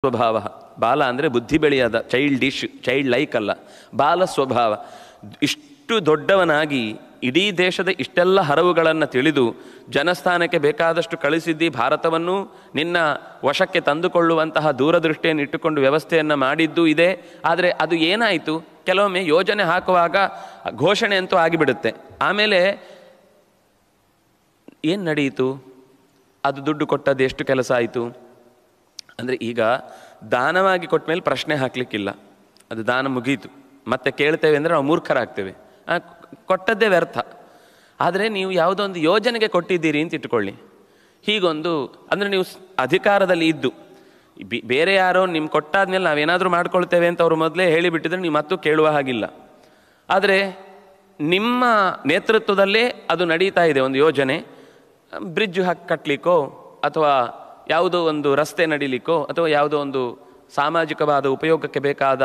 ಸ್ವಭಾವ. ಬಾಲ ಅಂದರೆ ಬುದ್ಧಿ ಬೆಳೆಯದ, ಚೈಲ್ಡ್ ಲೈಕ್ ಅಲ್ಲ, ಬಾಲ ಸ್ವಭಾವ. ಇಷ್ಟು ದೊಡ್ಡವನಾಗಿ ಇಡೀ ದೇಶದ ಇಷ್ಟೆಲ್ಲ ಹರವುಗಳನ್ನು ತಿಳಿದು ಜನಸ್ಥಾನಕ್ಕೆ ಬೇಕಾದಷ್ಟು ಕಳಿಸಿದ್ದಿ, ಭಾರತವನ್ನು ನಿನ್ನ ವಶಕ್ಕೆ ತಂದುಕೊಳ್ಳುವಂತಹ ದೂರದೃಷ್ಟಿಯನ್ನು ಇಟ್ಟುಕೊಂಡು ವ್ಯವಸ್ಥೆಯನ್ನು ಮಾಡಿದ್ದು ಇದೆ. ಆದರೆ ಅದು ಏನಾಯಿತು, ಕೆಲವೊಮ್ಮೆ ಯೋಜನೆ ಹಾಕುವಾಗ ಘೋಷಣೆ ಅಂತೂ ಆಗಿಬಿಡುತ್ತೆ, ಆಮೇಲೆ ಏನು ನಡೆಯಿತು, ಅದು ದುಡ್ಡು ಕೊಟ್ಟದ್ದು ಎಷ್ಟು ಕೆಲಸ ಆಯಿತು ಅಂದರೆ, ಈಗ ದಾನವಾಗಿ ಕೊಟ್ಟ ಮೇಲೆ ಪ್ರಶ್ನೆ ಹಾಕಲಿಕ್ಕಿಲ್ಲ, ಅದು ದಾನ ಮುಗೀತು. ಮತ್ತೆ ಕೇಳ್ತೇವೆ ಅಂದರೆ ನಾವು ಮೂರ್ಖರಾಗ್ತೇವೆ, ಕೊಟ್ಟದ್ದೇ ವ್ಯರ್ಥ. ಆದರೆ ನೀವು ಯಾವುದೋ ಒಂದು ಯೋಜನೆಗೆ ಕೊಟ್ಟಿದ್ದೀರಿ ಅಂತ ಇಟ್ಕೊಳ್ಳಿ, ಹೀಗೊಂದು ಅಂದರೆ ನೀವು ಅಧಿಕಾರದಲ್ಲಿ ಇದ್ದು ಬೇರೆ ಯಾರೋ ನಿಮ್ಗೆ ಕೊಟ್ಟಾದ್ಮೇಲೆ ನಾವೇನಾದರೂ ಮಾಡ್ಕೊಳ್ತೇವೆ ಅಂತ ಅವರು ಮೊದಲೇ ಹೇಳಿಬಿಟ್ಟಿದ್ರೆ ನೀವು ಮತ್ತೂ ಕೇಳುವ ಹಾಗಿಲ್ಲ. ಆದರೆ ನಿಮ್ಮ ನೇತೃತ್ವದಲ್ಲೇ ಅದು ನಡೀತಾ ಇದೆ ಒಂದು ಯೋಜನೆ, ಬ್ರಿಡ್ಜ್ ಕಟ್ಟಲಿಕ್ಕೋ ಅಥವಾ ಯಾವುದೋ ಒಂದು ರಸ್ತೆ ನಡೀಲಿಕ್ಕೋ ಅಥವಾ ಯಾವುದೋ ಒಂದು ಸಾಮಾಜಿಕವಾದ ಉಪಯೋಗಕ್ಕೆ ಬೇಕಾದ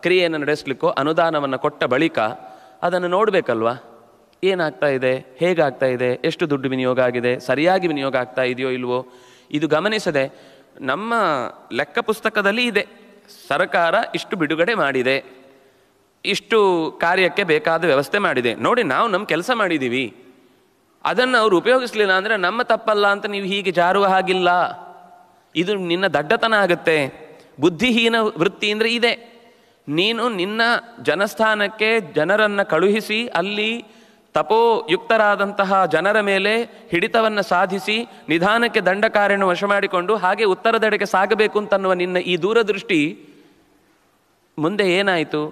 ಕ್ರಿಯೆಯನ್ನು ನಡೆಸಲಿಕ್ಕೋ ಅನುದಾನವನ್ನು ಕೊಟ್ಟ ಬಳಿಕ ಅದನ್ನು ನೋಡಬೇಕಲ್ವಾ, ಏನಾಗ್ತಾ ಇದೆ, ಹೇಗಾಗ್ತಾ ಇದೆ, ಎಷ್ಟು ದುಡ್ಡು ವಿನಿಯೋಗ ಆಗಿದೆ, ಸರಿಯಾಗಿ ವಿನಿಯೋಗ ಆಗ್ತಾ ಇದೆಯೋ ಇಲ್ವೋ, ಇದು ಗಮನಿಸದೆ ನಮ್ಮ ಲೆಕ್ಕ ಪುಸ್ತಕದಲ್ಲಿ ಇದೆ, ಸರ್ಕಾರ ಇಷ್ಟು ಬಿಡುಗಡೆ ಮಾಡಿದೆ, ಇಷ್ಟು ಕಾರ್ಯಕ್ಕೆ ಬೇಕಾದ ವ್ಯವಸ್ಥೆ ಮಾಡಿದೆ, ನೋಡಿ ನಾವು ನಮ್ಮ ಕೆಲಸ ಮಾಡಿದ್ದೀವಿ, ಅದನ್ನು ಅವರು ಉಪಯೋಗಿಸಲಿಲ್ಲ ಅಂದರೆ ನಮ್ಮ ತಪ್ಪಲ್ಲ ಅಂತ ನೀವು ಹೀಗೆ ಜಾರುವ ಹಾಗಿಲ್ಲ. ಇದು ನಿನ್ನ ದಡ್ಡತನ ಆಗುತ್ತೆ. ಬುದ್ಧಿಹೀನ ವೃತ್ತಿ ಅಂದರೆ ಇದೆ. ನೀನು ನಿನ್ನ ಜನಸ್ಥಾನಕ್ಕೆ ಜನರನ್ನು ಕಳುಹಿಸಿ ಅಲ್ಲಿ ತಪೋಯುಕ್ತರಾದಂತಹ ಜನರ ಮೇಲೆ ಹಿಡಿತವನ್ನು ಸಾಧಿಸಿ ನಿಧಾನಕ್ಕೆ ದಂಡಕಾರ್ಯವನ್ನು ವಶ ಮಾಡಿಕೊಂಡು ಹಾಗೆ ಉತ್ತರದೆಡೆಗೆ ಸಾಗಬೇಕು ಅಂತನ್ನುವ ನಿನ್ನ ಈ ದೂರದೃಷ್ಟಿ ಮುಂದೆ ಏನಾಯಿತು,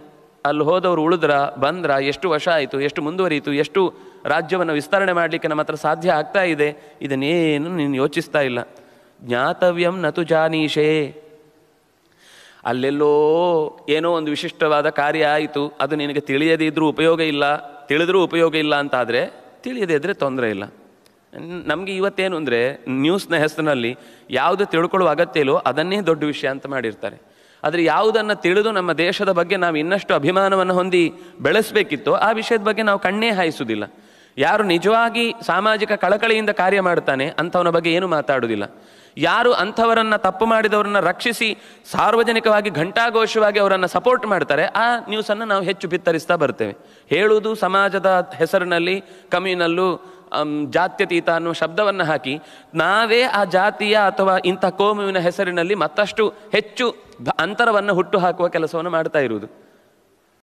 ಅಲ್ಲಿ ಹೋದವರು ಉಳಿದ್ರ ಬಂದ್ರ, ಎಷ್ಟು ವರ್ಷ ಆಯಿತು, ಎಷ್ಟು ಮುಂದುವರಿಯಿತು, ಎಷ್ಟು ರಾಜ್ಯವನ್ನು ವಿಸ್ತರಣೆ ಮಾಡಲಿಕ್ಕೆ ನಮ್ಮ ಹತ್ರ ಸಾಧ್ಯ ಆಗ್ತಾ ಇದೆ, ಇದನ್ನೇನು ನೀನು ಯೋಚಿಸ್ತಾ ಇಲ್ಲ. ಜ್ಞಾತವ್ಯಂ ನತು ಜಾನೀಶೇ, ಅಲ್ಲೆಲ್ಲೋ ಏನೋ ಒಂದು ವಿಶಿಷ್ಟವಾದ ಕಾರ್ಯ ಆಯಿತು, ಅದು ನಿನಗೆ ತಿಳಿಯದೇ ಇದ್ರೂ ಉಪಯೋಗ ಇಲ್ಲ, ತಿಳಿದ್ರೂ ಉಪಯೋಗ ಇಲ್ಲ ಅಂತಾದರೆ ತಿಳಿಯದೇ ಇದ್ದರೆ ತೊಂದರೆ ಇಲ್ಲ. ನಮಗೆ ಇವತ್ತೇನು ಅಂದರೆ ನ್ಯೂಸ್ನ ಹೆಸರಿನಲ್ಲಿ ಯಾವುದು ತಿಳ್ಕೊಳ್ಳುವ ಅಗತ್ಯ ಇಲ್ಲೋ ಅದನ್ನೇ ದೊಡ್ಡ ವಿಷಯ ಅಂತ ಮಾಡಿರ್ತಾರೆ. ಆದರೆ ಯಾವುದನ್ನು ತಿಳಿದು ನಮ್ಮ ದೇಶದ ಬಗ್ಗೆ ನಾವು ಇನ್ನಷ್ಟು ಅಭಿಮಾನವನ್ನು ಹೊಂದಿ ಬೆಳೆಸಬೇಕಿತ್ತೋ ಆ ವಿಷಯದ ಬಗ್ಗೆ ನಾವು ಕಣ್ಣೇ ಹಾಯಿಸುವುದಿಲ್ಲ. ಯಾರು ನಿಜವಾಗಿ ಸಾಮಾಜಿಕ ಕಳಕಳಿಯಿಂದ ಕಾರ್ಯ ಮಾಡ್ತಾನೆ ಅಂಥವನ ಬಗ್ಗೆ ಏನು ಮಾತಾಡುವುದಿಲ್ಲ. ಯಾರು ಅಂಥವರನ್ನು ತಪ್ಪು ಮಾಡಿದವರನ್ನು ರಕ್ಷಿಸಿ ಸಾರ್ವಜನಿಕವಾಗಿ ಘಂಟಾಘೋಷವಾಗಿ ಅವರನ್ನು ಸಪೋರ್ಟ್ ಮಾಡ್ತಾರೆ ಆ ನ್ಯೂಸನ್ನು ನಾವು ಹೆಚ್ಚು ಬಿತ್ತರಿಸ್ತಾ ಬರ್ತೇವೆ. ಹೇಳುವುದು ಸಮಾಜದ ಹೆಸರಿನಲ್ಲಿ ಕಮ್ಯುನಲ್ಲು ಜಾತ್ಯತೀತ ಅನ್ನುವ ಶಬ್ದವನ್ನು ಹಾಕಿ ನಾವೇ ಆ ಜಾತಿಯ ಅಥವಾ ಇಂಥ ಕೋಮುವಿನ ಹೆಸರಿನಲ್ಲಿ ಮತ್ತಷ್ಟು ಹೆಚ್ಚು ಅಂತರವನ್ನು ಹುಟ್ಟು ಹಾಕುವ ಕೆಲಸವನ್ನು ಮಾಡ್ತಾ ಇರುವುದು.